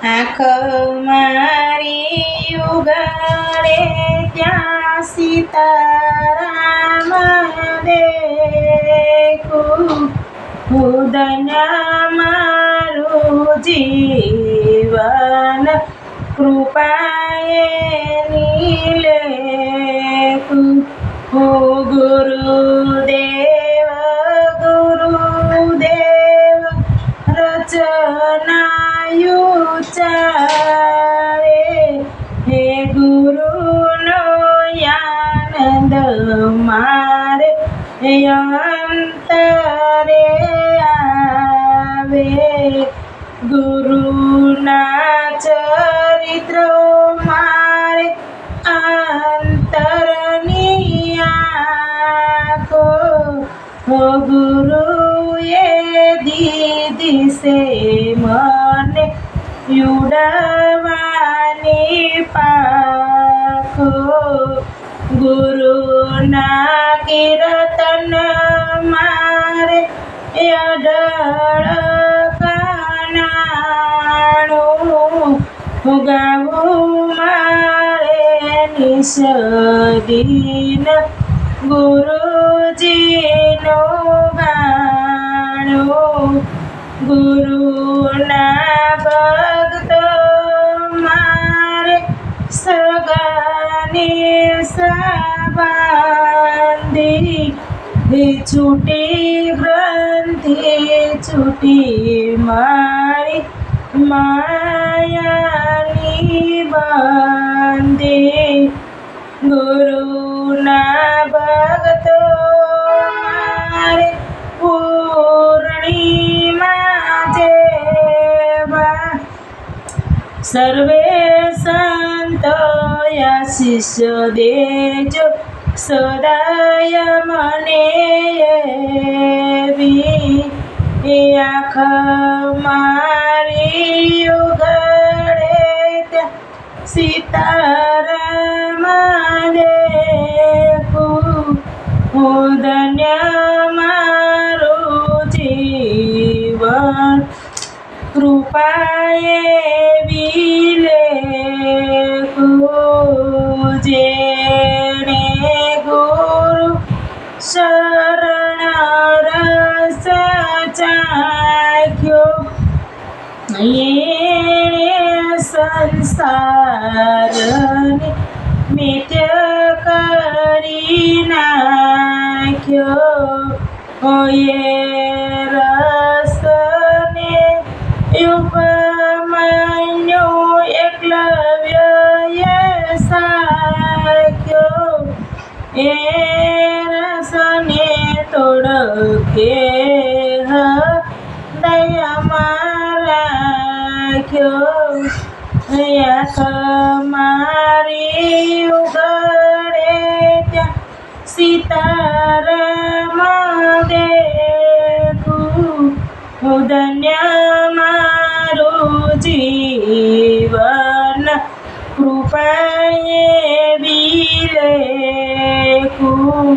આંખ મારી ઉઘાડે ત્યાં સીતારામ દેખું, ધન્ય મારું જીવન કૃપાએ લેખું. ઓ ગુરુદેવ ગુરુદેવ રચનાયુચારે, હે ગુરુનો આનંદ મારે અંતરે આવે. ગુરુના ચરિત્ર મારે અંતરની આંખો, ગુરુએ દીધી છે મને ઉડાવવાની પાંખો. ગુરુના કીર્તન મારે અડળ કાનાણું, ગાવું મારે નિષદીન ગુરુજીનું ગાણું. ગુરુના ભક્ત મારે સગાની સાબાંધી, છૂટી ગ્રંથિ છૂટી મારી માયાની બાંધી. ગુરુના ભક્તો મારે પૂર્ણિમા જેવા, સર્વે સંતો આશીષ દેજો સદાય મને એવી. આંખ મારી ઉઘાડે ત્યાં સીતારામ દેખું, ધન્ય મારું જીવન કૃપાએ લેખું. જેણે ગુરુ શરણ રસ ચાખ્યો, એણે સંસારને મિથ્ય કરી નાખ્યો. એ રસને ઉપમાન્યો એકલવ્યએ સાખ્યો, એ રસને તોડકે દયામાં રાખ્યો. આંખ મારી ઉઘાડે ત્યાં સીતારામ દેખું, ધન્ય મારું જીવન કૃપાએ લેખું.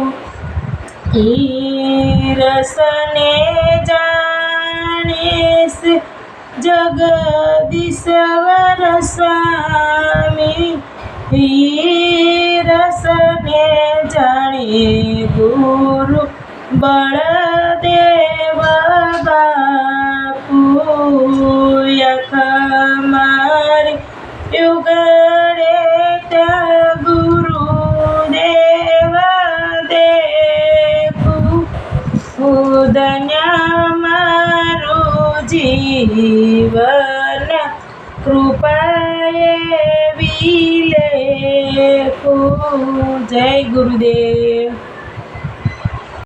રસને જાણીશ જગદીશ્વર સ્વામી, રસને જાણે ગુરુ બળદેવ બાપુ. આંખ મારી ઉઘાડે ત્યાં ગુરુદેવ દેખું, ધન્ય મારું જીવન કૃપાએ લેખું. જય ગુરુદેવ.